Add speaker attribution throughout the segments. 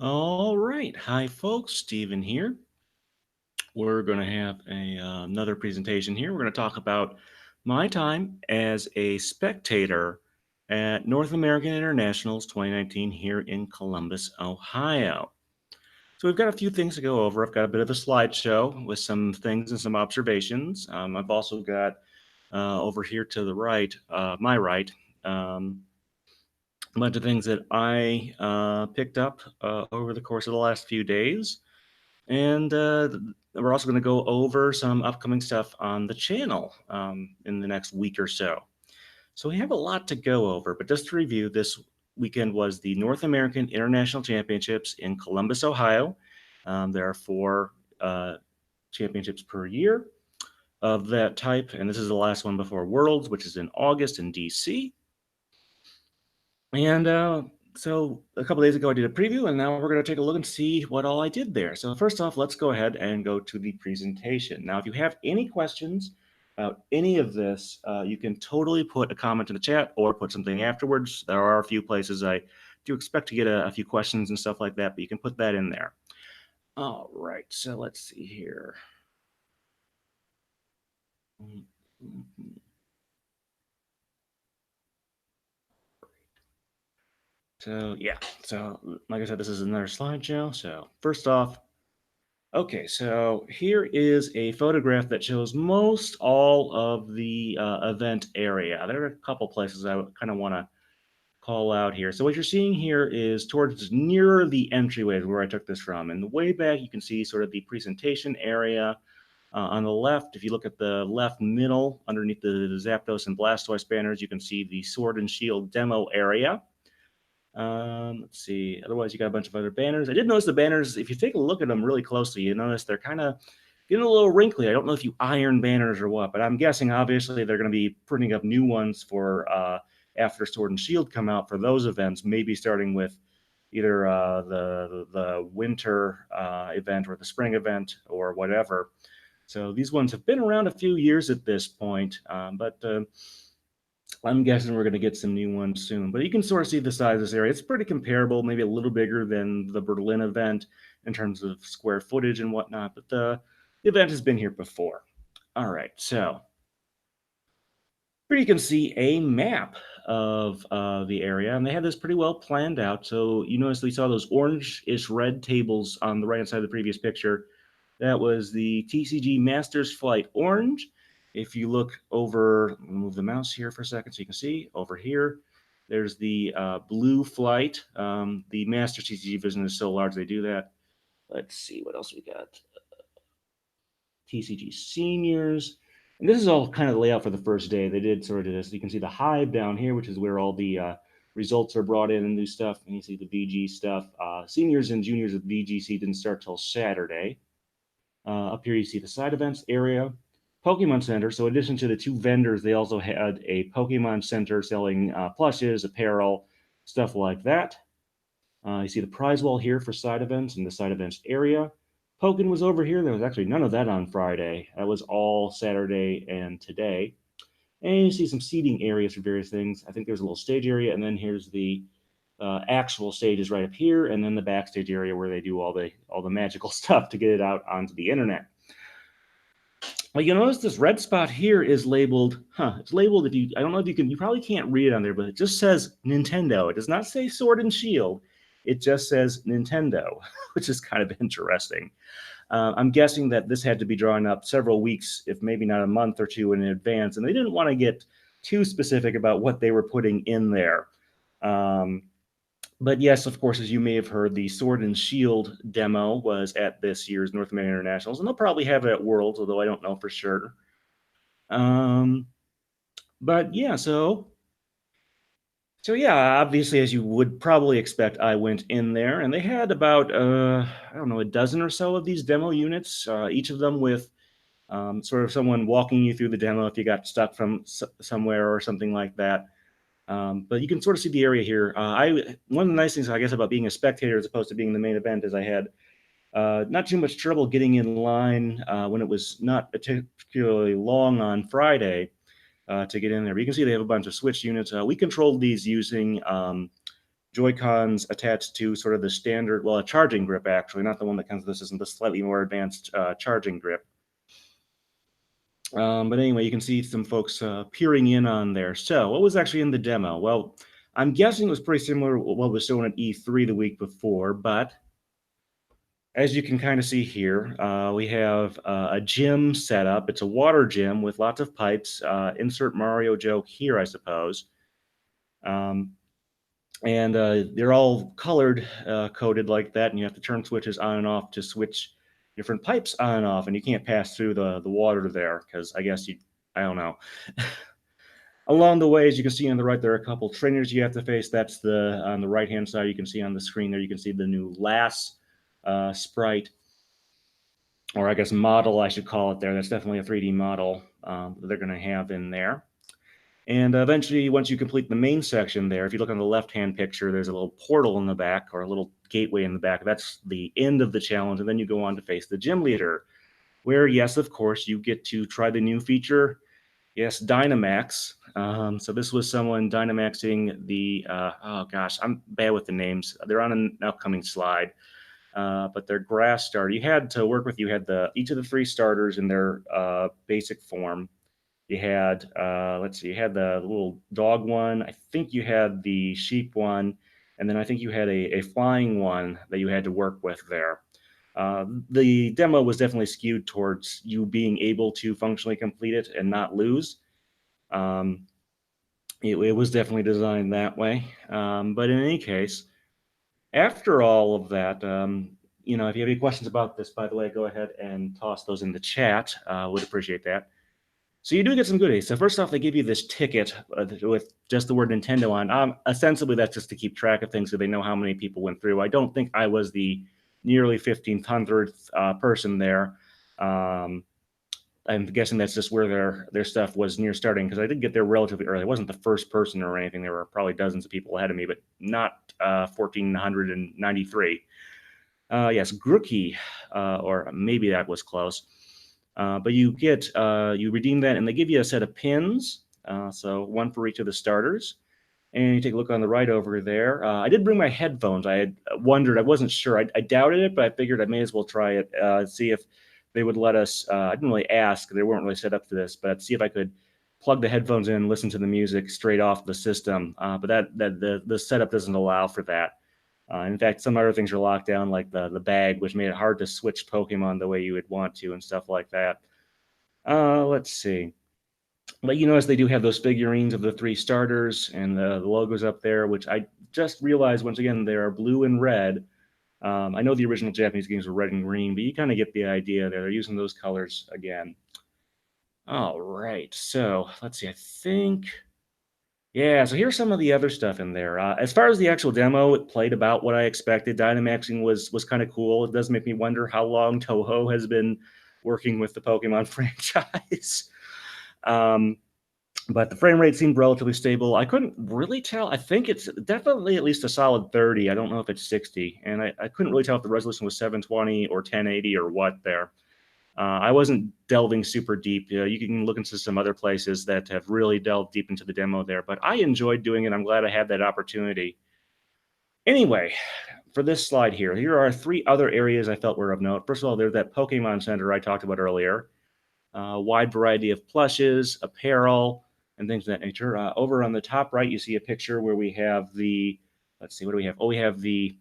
Speaker 1: All right. Hi, folks. Steven here. We're going to have another presentation here. We're going to talk about my time as a spectator at North American Internationals 2019 here in Columbus, Ohio. So we've got a few things to go over. I've got a bit of a slideshow with some things and some observations. I've also got over here to the right, my right, a bunch of things that I picked up over the course of the last few days. And we're also going to go over some upcoming stuff on the channel in the next week or so. So we have a lot to go over, but just to review, this weekend was the North American International Championships in Columbus, Ohio. There are four championships per year of that type, and this is the last one before Worlds, which is in August in DC. And so a couple days ago, I did a preview, and now we're going to take a look and see what all I did there. So first off, let's go ahead and go to the presentation. Now, if you have any questions about any of this, you can totally put a comment in the chat or put something afterwards. There are a few places I do expect to get a few questions and stuff like that, but you can put that in there. All right, so let's see here. So yeah, so like I said, this is another slideshow. So first off, okay, so here is a photograph that shows most all of the event area. There are a couple places I kind of want to call out here. So what you're seeing here is towards near the entryways where I took this from. And the way back, you can see sort of the presentation area. On the left, if you look at the left middle, underneath the Zapdos and Blastoise banners, you can see the Sword and Shield demo area. Let's see. Otherwise, you got a bunch of other banners. I did notice the banners. If you take a look at them really closely, you notice they're kind of getting a little wrinkly. I don't know if you iron banners or what, but I'm guessing obviously they're going to be printing up new ones for after Sword and Shield come out for those events. Maybe starting with either the winter event or the spring event or whatever. So these ones have been around a few years at this point, but I'm guessing we're going to get some new ones soon, but you can sort of see the size of this area. It's pretty comparable, maybe a little bigger than the Berlin event in terms of square footage and whatnot, but the event has been here before. All right, so here you can see a map of the area, and they had this pretty well planned out. So you notice we saw those orange-ish red tables on the right side of the previous picture. That was the TCG Masters Flight Orange. If you look over, move the mouse here for a second so you can see over here, there's the blue flight. The Masters TCG vision is so large they do that. Let's see what else we got. TCG Seniors. And this is all kind of the layout for the first day. They did sort of this. You can see the Hive down here, which is where all the results are brought in and new stuff. And you see the VG stuff. Seniors and juniors of VGC didn't start till Saturday. Up here you see the side events area. Pokemon Center. So in addition to the two vendors, they also had a Pokemon Center selling plushes, apparel, stuff like that. You see the prize wall here for side events and the side events area. Pokken was over here. There was actually none of that on Friday. That was all Saturday and today. And you see some seating areas for various things. I think there's a little stage area, and then here's the actual stages right up here, and then the backstage area where they do all the magical stuff to get it out onto the internet. Well, you notice this red spot here is labeled, it's labeled, I don't know if you probably can't read it on there, but it just says Nintendo. It does not say Sword and Shield. It just says Nintendo, which is kind of interesting. I'm guessing that this had to be drawn up several weeks, if maybe not a month or two in advance, and they didn't want to get too specific about what they were putting in there. But yes, of course, as you may have heard, the Sword and Shield demo was at this year's North American Internationals, and they'll probably have it at Worlds, although I don't know for sure. But yeah, so yeah, obviously, as you would probably expect, I went in there, and they had about, I don't know, a dozen or so of these demo units, each of them with sort of someone walking you through the demo if you got stuck from somewhere or something like that. But you can sort of see the area here. One of the nice things, I guess, about being a spectator as opposed to being the main event is I had not too much trouble getting in line when it was not particularly long on Friday to get in there. But you can see they have a bunch of Switch units. We controlled these using Joy-Cons attached to sort of the standard, well, a charging grip actually, not the one that comes with the system, the slightly more advanced charging grip. But anyway, you can see some folks peering in on there. So what was actually in the demo? Well, I'm guessing it was pretty similar to what was shown at E3 the week before, but as you can kind of see here, we have a gym set up. It's a water gym with lots of pipes. Insert Mario joke here, I suppose. And they're all colored coded like that, and you have to turn switches on and off to switch different pipes on and off, and you can't pass through the water there because I guess I don't know. Along the way, as you can see on the right, there are a couple trainers you have to face. That's on the right-hand side. You can see on the screen there, you can see the new LAS sprite, or I guess model, I should call it there. That's definitely a 3D model that they're going to have in there. And eventually, once you complete the main section there, if you look on the left-hand picture, there's a little portal in the back, or a little gateway in the back. That's the end of the challenge, and then you go on to face the gym leader, where, yes, of course, you get to try the new feature. Yes, Dynamax. So this was someone Dynamaxing the, oh gosh, I'm bad with the names. They're on an upcoming slide. But their grass starter, you had to work with, you had each of the 3 starters in their basic form. You had, let's see, you had the little dog one. I think you had the sheep one. And then I think you had a flying one that you had to work with there. The demo was definitely skewed towards you being able to functionally complete it and not lose. It was definitely designed that way. But in any case, after all of that, if you have any questions about this, by the way, go ahead and toss those in the chat. Would appreciate that. So you do get some goodies. So first off, they give you this ticket with just the word Nintendo on. Ostensibly, that's just to keep track of things so they know how many people went through. I don't think I was the nearly 1,500th person there. I'm guessing that's just where their stuff was near starting, because I did get there relatively early. I wasn't the first person or anything. There were probably dozens of people ahead of me, but not 1,493. Yes, Grookie, or maybe that was close. But you redeem that, and they give you a set of pins, so one for each of the starters. And you take a look on the right over there. I did bring my headphones. I had wondered, I wasn't sure. I doubted it, but I figured I may as well try it, see if they would let us. I didn't really ask. They weren't really set up for this, but I'd see if I could plug the headphones in and listen to the music straight off the system. But the setup doesn't allow for that. In fact, some other things are locked down, like the bag, which made it hard to switch Pokemon the way you would want to and stuff like that. Let's see. But you notice they do have those figurines of the 3 starters and the logos up there, which I just realized, once again, they are blue and red. I know the original Japanese games were red and green, but you kind of get the idea there. They're using those colors again. All right, so let's see. I think, yeah, so here's some of the other stuff in there. As far as the actual demo, it played about what I expected. Dynamaxing was kind of cool. It does make me wonder how long Toho has been working with the Pokemon franchise. But the frame rate seemed relatively stable. I couldn't really tell. I think it's definitely at least a solid 30. I don't know if it's 60. And I couldn't really tell if the resolution was 720 or 1080 or what there. I wasn't delving super deep. You can look into some other places that have really delved deep into the demo there. But I enjoyed doing it. I'm glad I had that opportunity. Anyway, for this slide here are 3 other areas I felt were of note. First of all, there's that Pokemon Center I talked about earlier. Wide variety of plushes, apparel, and things of that nature. Over on the top right, you see a picture where we have let's see, what do we have? Oh, we have the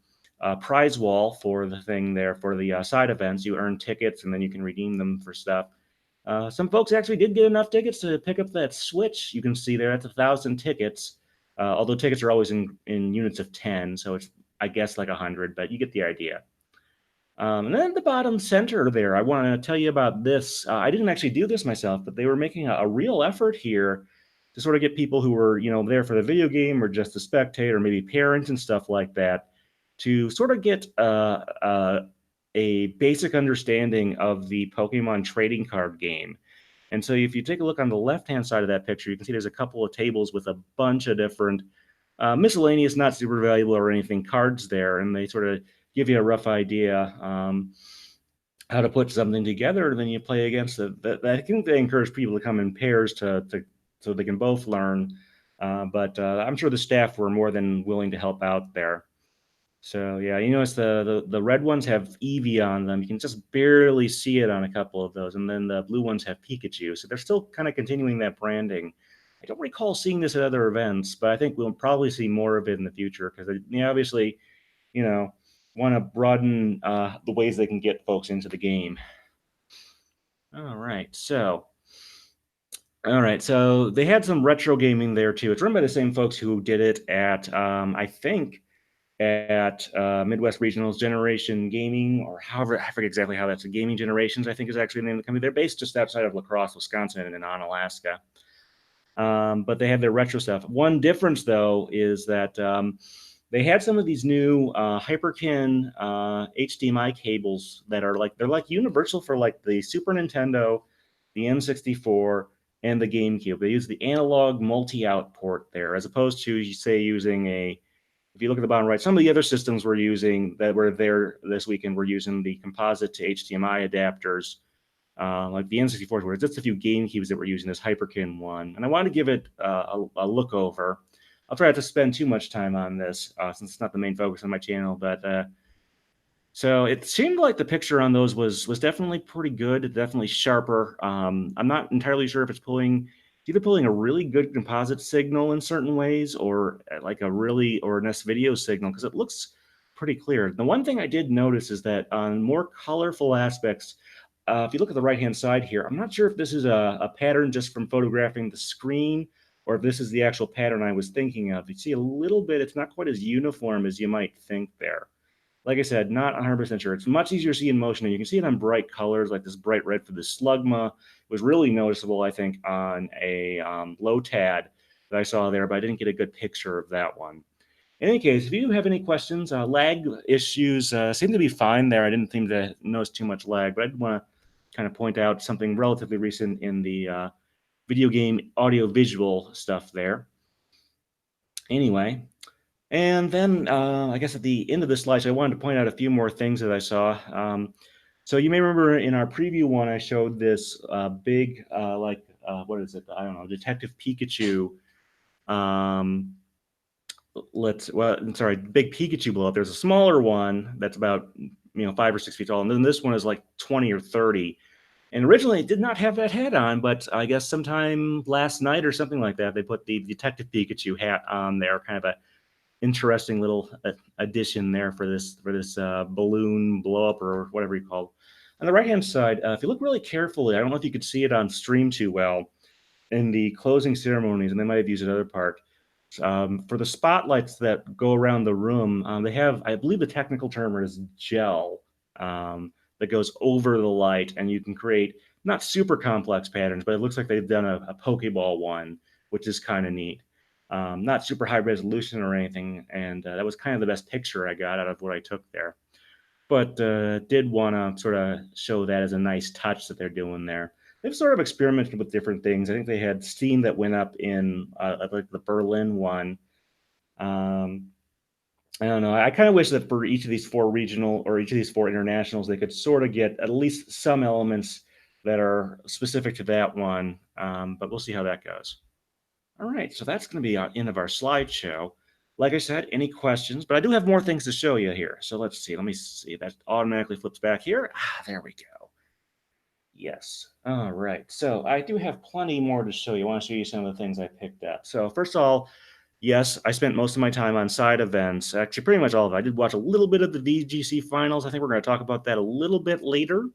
Speaker 1: prize wall for the thing there for the side events. You earn tickets, and then you can redeem them for stuff. Some folks actually did get enough tickets to pick up that Switch. You can see there, that's 1,000 tickets. Although tickets are always in units of 10, so it's, I guess, like 100, but you get the idea. And then at the bottom center there, I want to tell you about this. I didn't actually do this myself, but they were making a real effort here to sort of get people who were, there for the video game or just a spectator, maybe parents and stuff like that, to sort of get a basic understanding of the Pokemon trading card game. And so if you take a look on the left-hand side of that picture, you can see there's a couple of tables with a bunch of different miscellaneous, not super valuable or anything, cards there, and they sort of give you a rough idea how to put something together, and then you play against it. I think they encourage people to come in pairs so they can both learn. But I'm sure the staff were more than willing to help out there. So yeah, you notice the red ones have Eevee on them. You can just barely see it on a couple of those, and then the blue ones have Pikachu. So they're still kind of continuing that branding. I don't recall seeing this at other events, but I think we'll probably see more of it in the future because they obviously, you know, want to broaden the ways they can get folks into the game. All right, so they had some retro gaming there too. It's run by the same folks who did it at I think at Midwest Regionals Generation Gaming, or however, I forget exactly how that's. Gaming Generations, I think, is actually the name of the company. They're based just outside of La Crosse, Wisconsin, and in Alaska. But they have their retro stuff. One difference, though, is that they had some of these new Hyperkin HDMI cables that are they're like universal for like the Super Nintendo, the N64, and the GameCube. They use the analog multi-out port there, as opposed to, say, using if you look at the bottom right, some of the other systems we're using that were there this weekend were using the composite to HDMI adapters, like the N64, where just a few GameCubes that were using this Hyperkin one. And I want to give it a look over. I'll try not to spend too much time on this since it's not the main focus on my channel, but so it seemed like the picture on those was definitely pretty good, definitely sharper. I'm not entirely sure if it's either pulling a really good composite signal in certain ways, or like a nice video signal, because it looks pretty clear. The one thing I did notice is that on more colorful aspects, if you look at the right-hand side here, I'm not sure if this is a pattern just from photographing the screen, or if this is the actual pattern I was thinking of. You see a little bit, it's not quite as uniform as you might think there. Like I said, not 100% sure. It's much easier to see in motion, and you can see it on bright colors, like this bright red for the Slugma. It was really noticeable, I think, on a low tad that I saw there, but I didn't get a good picture of that one. In any case, if you have any questions, lag issues seem to be fine there. I didn't seem to notice too much lag, but I did want to kind of point out something relatively recent in the video game audio-visual stuff there. Anyway, and then I guess at the end of the slides, I wanted to point out a few more things that I saw. So you may remember in our preview one, I showed this big, what is it? I don't know, Detective Pikachu. Big Pikachu blow up. There's a smaller one that's about 5 or 6 feet tall, and then this one is like 20 or 30. And originally it did not have that hat on, but I guess sometime last night or something like that, they put the Detective Pikachu hat on there, kind of a interesting little addition there for this balloon blow up or whatever you call it. On the right hand side, if you look really carefully, I don't know if you could see it on stream too well, in the closing ceremonies, and they might have used another part. For the spotlights that go around the room, they have, I believe the technical term is gel, that goes over the light, and you can create not super complex patterns, but it looks like they've done a Pokeball one, which is kind of neat. Not super high resolution or anything, and that was kind of the best picture I got out of what I took there. But did want to sort of show that as a nice touch that they're doing there. They've sort of experimented with different things. I think they had steam that went up in like the Berlin one. I don't know. I kind of wish that for each of these 4 regional or each of these 4 internationals, they could sort of get at least some elements that are specific to that one. But we'll see how that goes. All right, so that's going to be the end of our slideshow. Like I said, any questions? But I do have more things to show you here. So let's see. Let me see. That automatically flips back here. There we go. Yes. All right. So I do have plenty more to show you. I want to show you some of the things I picked up. So first of all, yes, I spent most of my time on side events. Actually, pretty much all of it. I did watch a little bit of the VGC finals. I think we're going to talk about that a little bit later.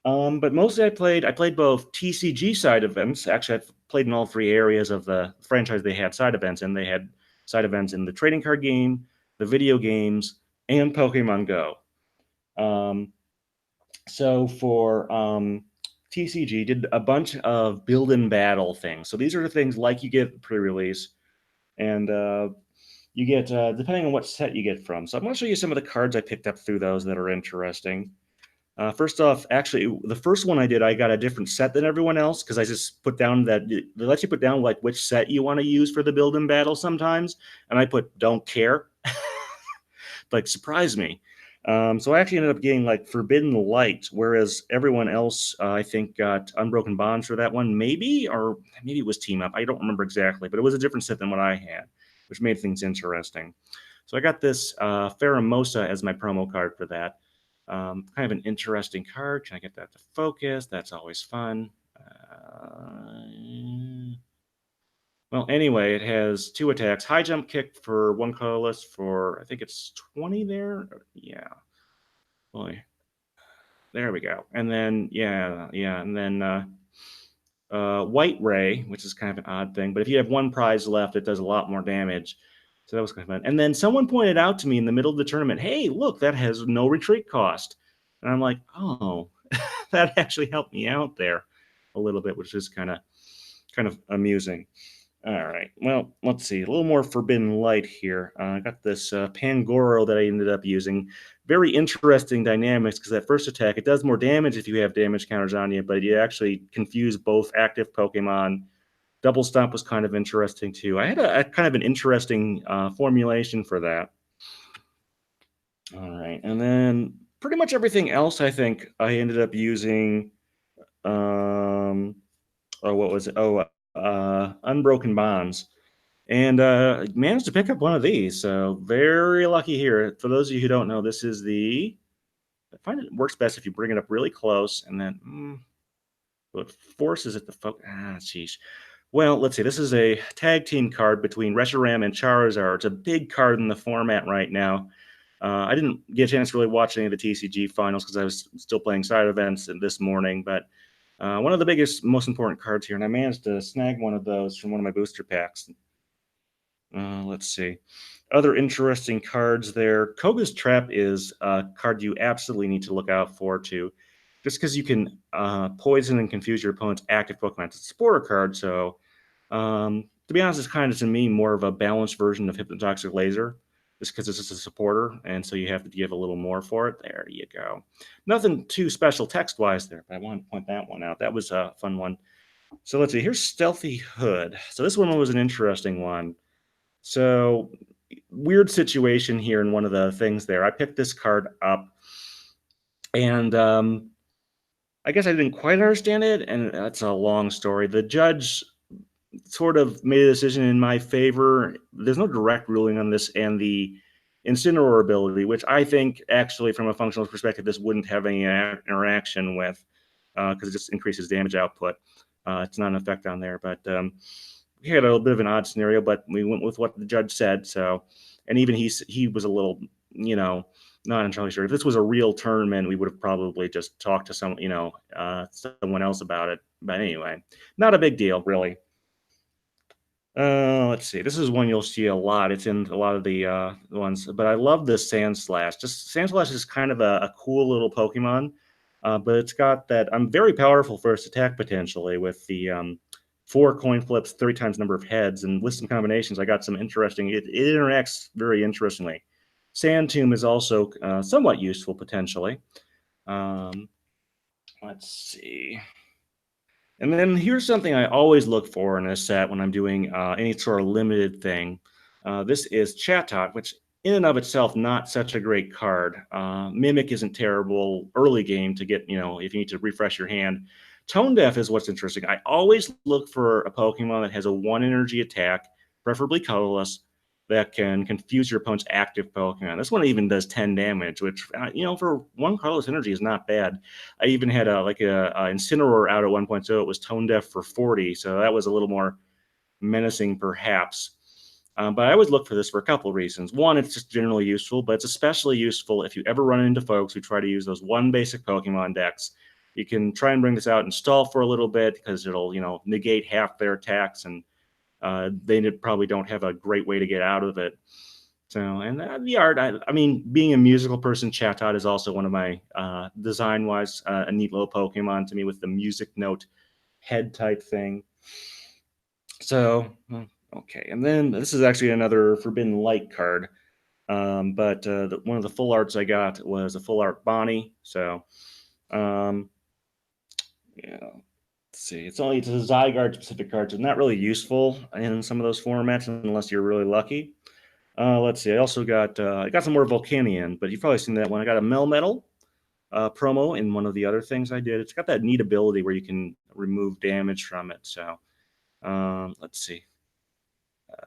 Speaker 1: But mostly I played both TCG side events. Actually, I've played in all 3 areas of the franchise they had side events in. They had side events in the trading card game, the video games, and Pokemon Go. So for TCG, did a bunch of build and battle things. So these are the things like you get pre-release, and you get, depending on what set you get from. So I'm going to show you some of the cards I picked up through those that are interesting. First off, actually, the first one I did, I got a different set than everyone else because I just put down that they let you put down like which set you want to use for the build and battle sometimes, and I put don't care. Like, surprise me. So I actually ended up getting like Forbidden Light, whereas everyone else, I think, got Unbroken Bonds for that one, maybe, or maybe it was Team Up. I don't remember exactly, but it was a different set than what I had, which made things interesting. So I got this Pheromosa as my promo card for that. Kind of an interesting card. Can I get that to focus? That's always fun. Well, anyway, it has 2 attacks. High jump kick for 1 colorless for, I think it's 20 there. Yeah. Boy. There we go. And then, yeah. And then White Ray, which is kind of an odd thing. But if you have 1 prize left, it does a lot more damage. So that was kind of fun. And then someone pointed out to me in the middle of the tournament, hey, look, that has no retreat cost. And I'm like, oh, that actually helped me out there a little bit, which is kind of amusing. All right. Well, let's see. A little more Forbidden Light here. I got this Pangoro that I ended up using. Very interesting dynamics because that first attack, it does more damage if you have damage counters on you, but you actually confuse both active Pokemon. Double Stomp was kind of interesting too. I had a kind of an interesting formulation for that. All right. And then pretty much everything else, I think I ended up using. Oh, what was it? Oh, Unbroken Bonds. And managed to pick up one of these. So very lucky here. For those of you who don't know, this is the. I find it works best if you bring it up really close and then it forces it to focus. Sheesh. Well, let's see. This is a tag team card between Reshiram and Charizard. It's a big card in the format right now. I didn't get a chance to really watch any of the TCG finals because I was still playing side events this morning, but one of the biggest, most important cards here, and I managed to snag one of those from one of my booster packs. Let's see. Other interesting cards there. Koga's Trap is a card you absolutely need to look out for, too. Just because you can poison and confuse your opponent's active Pokemon. It's a supporter card, so to be honest, it's kind of, to me, more of a balanced version of Hypnotoxic Laser, just because it's just a supporter, and so you have to give a little more for it. There you go. Nothing too special text-wise there, but I wanted to point that one out. That was a fun one. So let's see. Here's Stealthy Hood. So this one was an interesting one. So, weird situation here in one of the things there. I picked this card up, and I guess I didn't quite understand it, and that's a long story. The judge sort of made a decision in my favor. There's no direct ruling on this, and the Incineroar ability, which I think actually, from a functional perspective, this wouldn't have any interaction with, because it just increases damage output. It's not an effect on there, but we had a little bit of an odd scenario, but we went with what the judge said. So, and even he was a little, not entirely sure. If this was a real tournament, we would have probably just talked to someone else about it. But anyway, not a big deal, really. Let's see. This is one you'll see a lot. It's in a lot of the ones, but I love this Sand Slash. Just Sand Slash is kind of a cool little Pokemon, but it's got that very powerful first attack potentially with the 4 coin flips, 3 times number of heads, and with some combinations, I got some interesting. It interacts very interestingly. Sand Tomb is also somewhat useful potentially. Let's see. And then here's something I always look for in a set when I'm doing any sort of limited thing. This is Chatot, which in and of itself, not such a great card. Mimic isn't terrible early game to get, if you need to refresh your hand. Tone Deaf is what's interesting. I always look for a Pokemon that has a 1 energy attack, preferably colorless, that can confuse your opponent's active Pokemon. This one even does 10 damage, which, for 1 colorless energy is not bad. I even had a Incineroar out at 1.0. It was Tone Deaf for 40, so that was a little more menacing, perhaps. But I always look for this for a couple of reasons. One, it's just generally useful, but it's especially useful if you ever run into folks who try to use those 1 basic Pokemon decks. You can try and bring this out and stall for a little bit because it'll, negate half their attacks, and they probably don't have a great way to get out of it. So, and the art, I mean, being a musical person, Chatot is also one of my, design-wise, a neat little Pokemon to me with the music note head type thing. So, okay. And then this is actually another Forbidden Light card. But one of the full arts I got was a full art Bonnie. So, yeah. Let's see. It's a Zygarde specific card, so not really useful in some of those formats unless you're really lucky. Let's see. I also got I got some more Volcanion, but you've probably seen that one. I got a Melmetal promo in one of the other things I did. It's got that neat ability where you can remove damage from it. So let's see.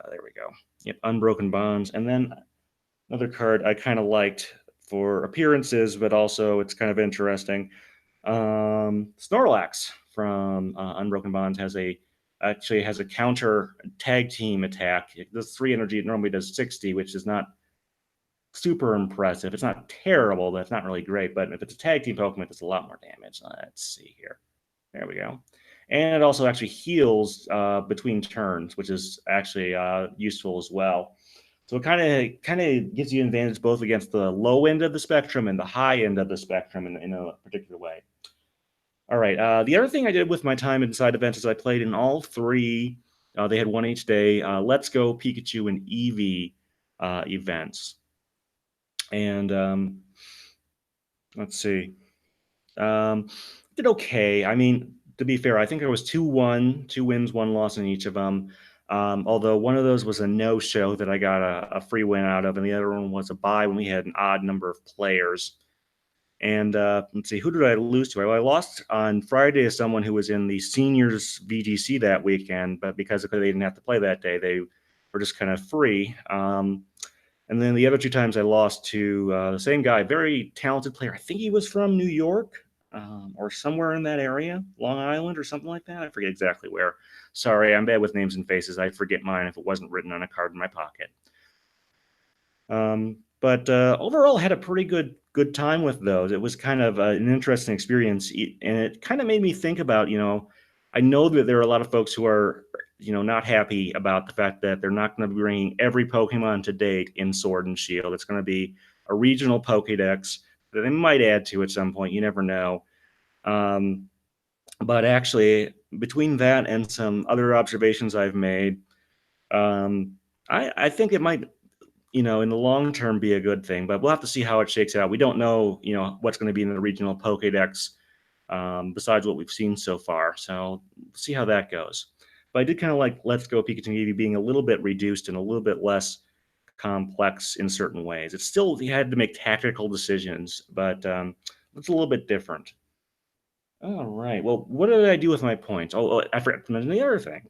Speaker 1: There we go. Yep, Unbroken Bonds, and then another card I kind of liked for appearances, but also it's kind of interesting. Snorlax from Unbroken Bonds has a counter tag team attack. It does 3 energy. It normally does 60, which is not super impressive. It's not terrible, but it's not really great. But if it's a tag team Pokemon, it does a lot more damage. Let's see here. There we go. And it also actually heals between turns, which is actually useful as well. So it kind of gives you an advantage both against the low end of the spectrum and the high end of the spectrum in a particular way. All right. The other thing I did with my time inside events is I played in all three. They had one each day. Let's Go Pikachu and Eevee events. And let's see. Did okay. I mean, to be fair, I think I was 2-1, 2 wins, 1 loss in each of them. Although one of those was a no-show that I got a free win out of, and the other one was a bye when we had an odd number of players. And let's see, who did I lose to? Well, I lost on Friday to someone who was in the seniors VGC that weekend, but because they didn't have to play that day, they were just kind of free. And then the other 2 times I lost to the same guy, very talented player. I think he was from New York or somewhere in that area, Long Island or something like that. I forget exactly where. Sorry, I'm bad with names and faces. I forget mine if it wasn't written on a card in my pocket. But overall, I had a pretty good time with those. It was kind of an interesting experience, and it kind of made me think about, I know that there are a lot of folks who are, not happy about the fact that they're not going to be bringing every Pokemon to date in Sword and Shield. It's going to be a regional Pokédex that they might add to at some point. You never know. But actually, between that and some other observations I've made, I think it might in the long term be a good thing, but we'll have to see how it shakes out. We don't know, what's going to be in the regional Pokédex besides what we've seen so far. So we'll see how that goes. But I did kind of like Let's Go Pikachu and Eevee being a little bit reduced and a little bit less complex in certain ways. It's still, you had to make tactical decisions, but it's a little bit different. All right. Well, what did I do with my points? I forgot to mention the other thing.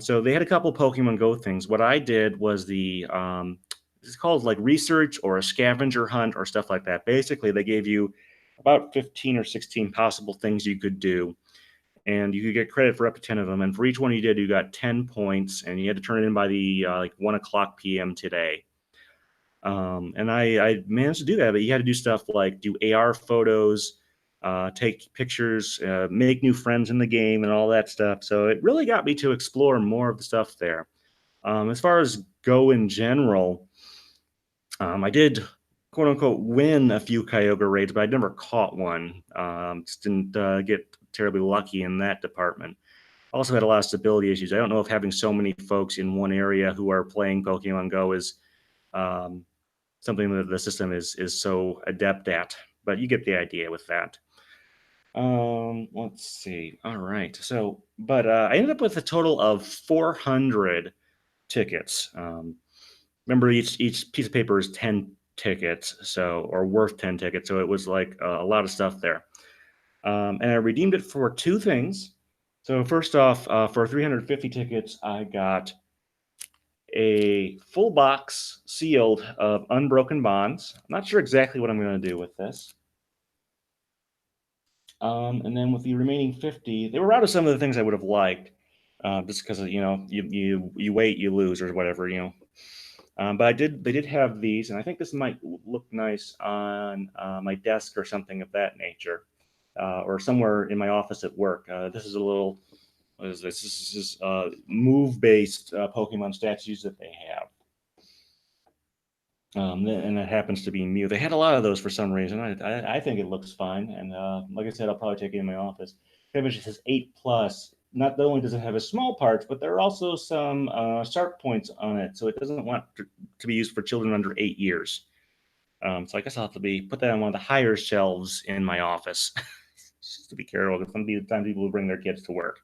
Speaker 1: So they had a couple Pokemon Go things. What I did was it's called like research or a scavenger hunt or stuff like that. Basically, they gave you about 15 or 16 possible things you could do, and you could get credit for up to 10 of them. And for each one you did, you got 10 points, and you had to turn it in by the like 1:00 p.m. today. And I managed to do that, but you had to do stuff like do AR photos, take pictures, make new friends in the game, and all that stuff. So it really got me to explore more of the stuff there. As far as Go in general, I did quote unquote win a few Kyogre raids, but I never caught one. Just didn't get terribly lucky in that department. Also had a lot of stability issues. I don't know if having so many folks in one area who are playing Pokemon Go is something that the system is so adept at, but you get the idea with that. Let's see. All right. So, but I ended up with a total of 400 tickets. Remember, each piece of paper is 10 tickets, so or worth 10 tickets. So it was like a lot of stuff there. And I redeemed it for 2 things. So first off, for 350 tickets, I got a full box sealed of Unbroken Bonds. I'm not sure exactly what I'm going to do with this. And then with the remaining 50, they were out of some of the things I would have liked, just because you wait, you lose, or whatever, But they did have these, and I think this might look nice on my desk or something of that nature, or somewhere in my office at work. This is a little, what is this? This is move-based Pokemon statues that they have. And it happens to be Mew. They had a lot of those for some reason. I think it looks fine, and like I said, I'll probably take it in my office. It says 8+. Not only does it have a small parts, but there are also some sharp points on it, so it doesn't want to be used for children under 8 years. So I guess I'll have to put that on one of the higher shelves in my office, just to be careful. Because sometimes people will bring their kids to work.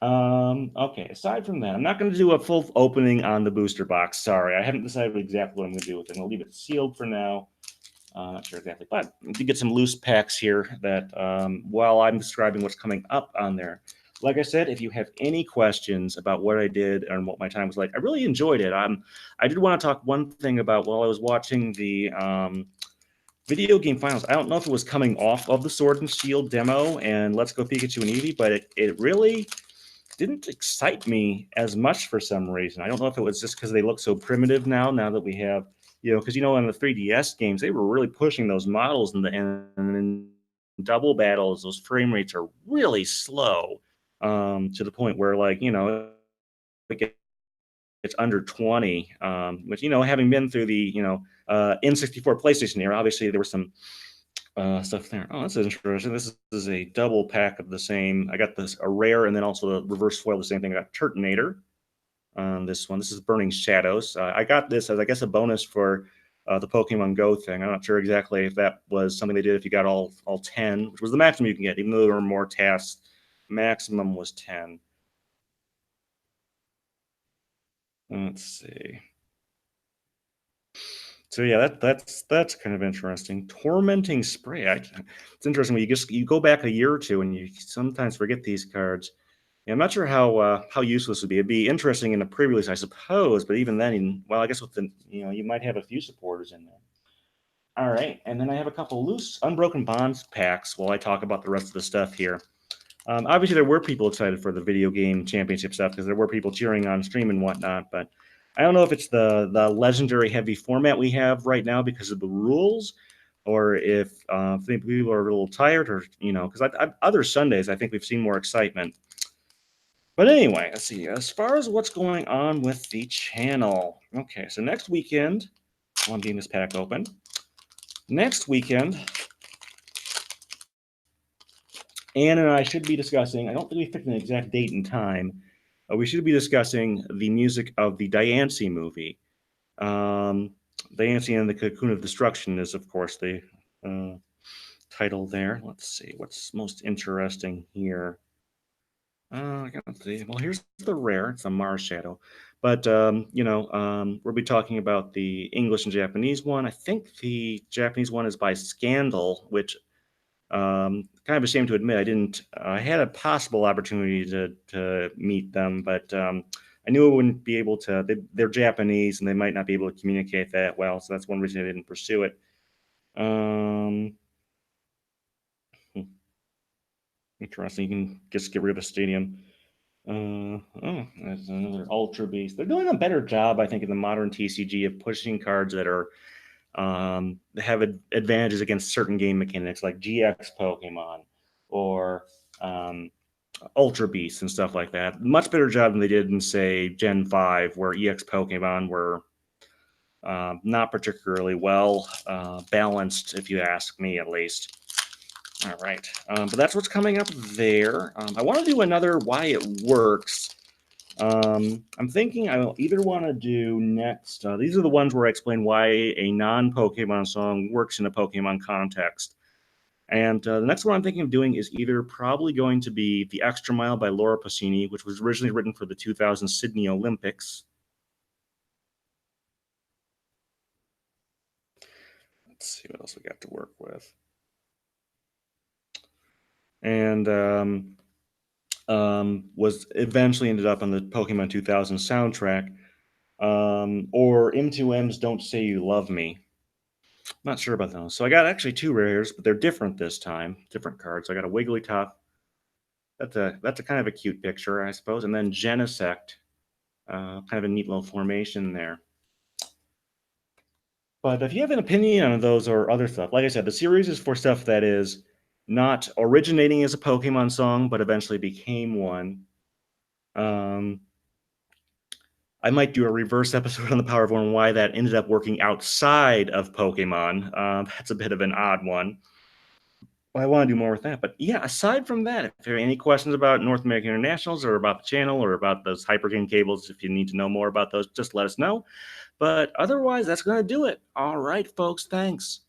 Speaker 1: Okay, aside from that, I'm not going to do a full opening on the booster box. Sorry, I haven't decided exactly what I'm going to do with it. I'll leave it sealed for now. Not sure exactly, but you get some loose packs here that while I'm describing what's coming up on there. Like I said, if you have any questions about what I did and what my time was like, I really enjoyed it. I did want to talk one thing about while I was watching the video game finals. I don't know if it was coming off of the Sword and Shield demo and Let's Go Pikachu and Eevee, but it really didn't excite me as much for some reason. I don't know if it was just because they look so primitive now that we have, because in the 3DS games, they were really pushing those models and in double battles, those frame rates are really slow to the point where, like, it's under 20, which, having been through the, N64 PlayStation era, obviously there was some stuff there. Oh, that's interesting. This is a double pack of the same. I got a rare and then also the reverse foil, the same thing. I got Turtonator on this one. This is Burning Shadows. I got this as, I guess, a bonus for the Pokemon Go thing. I'm not sure exactly if that was something they did if you got all 10, which was the maximum you can get, even though there were more tasks. Maximum was 10. Let's see. So yeah, that's kind of interesting. Tormenting Spray. It's interesting when you go back a year or two and you sometimes forget these cards. Yeah, I'm not sure how useful this would be. It'd be interesting in a pre-release, I suppose, but even then, well, I guess with the you might have a few supporters in there. All right, and then I have a couple loose Unbroken Bonds packs while I talk about the rest of the stuff here. Obviously, there were people excited for the video game championship stuff because there were people cheering on stream and whatnot. But I don't know if it's the legendary heavy format we have right now because of the rules, or if people are a little tired, or because other Sundays I think we've seen more excitement. But anyway, let's see. As far as what's going on with the channel, okay. So next weekend, while I'm getting this pack open, next weekend Anne and I should be discussing, I don't think we picked an exact date and time. We should be discussing the music of the Diancie movie. Diancie and the Cocoon of Destruction is, of course, the uh, title there. Let's see what's most interesting here. Let's see. Well, here's the rare. It's a Mars Shadow. But, we'll be talking about the English and Japanese one. I think the Japanese one is by Scandal, which kind of ashamed to admit I didn't. I had a possible opportunity to meet them, but I knew I wouldn't be able to. They're Japanese and they might not be able to communicate that well, so that's one reason I didn't pursue it. Um, Interesting. You can just get rid of a stadium. Oh, that's another Ultra Beast. They're doing a better job, I think, in the modern TCG of pushing cards that are have advantages against certain game mechanics like GX Pokemon or Ultra Beasts and stuff like that. Much better job than they did in, say, Gen 5, where EX Pokemon were not particularly well balanced, if you ask me, at least. All right. But that's what's coming up there. I want to do another Why It Works. I'm thinking I will either want to do next. These are the ones where I explain why a non-Pokemon song works in a Pokemon context. And the next one I'm thinking of doing is either probably going to be The Extra Mile by Laura Pausini, which was originally written for the 2000 Sydney Olympics. Let's see what else we got to work with. And was eventually ended up on the Pokemon 2000 soundtrack. Or M2M's Don't Say You Love Me. Not sure about those. So I got actually two rares, but they're different this time. Different cards. I got a Wigglytuff. That's a kind of a cute picture, I suppose. And then Genesect. Kind of a neat little formation there. But if you have an opinion on those or other stuff, like I said, the series is for stuff that is not originating as a Pokemon song, but eventually became one. I might do a reverse episode on the Power of One and why that ended up working outside of Pokemon. That's a bit of an odd one. Well, I want to do more with that. But yeah, aside from that, if there are any questions about North American Internationals or about the channel or about those Hyperkin cables, if you need to know more about those, just let us know. But otherwise, that's going to do it. All right, folks, thanks.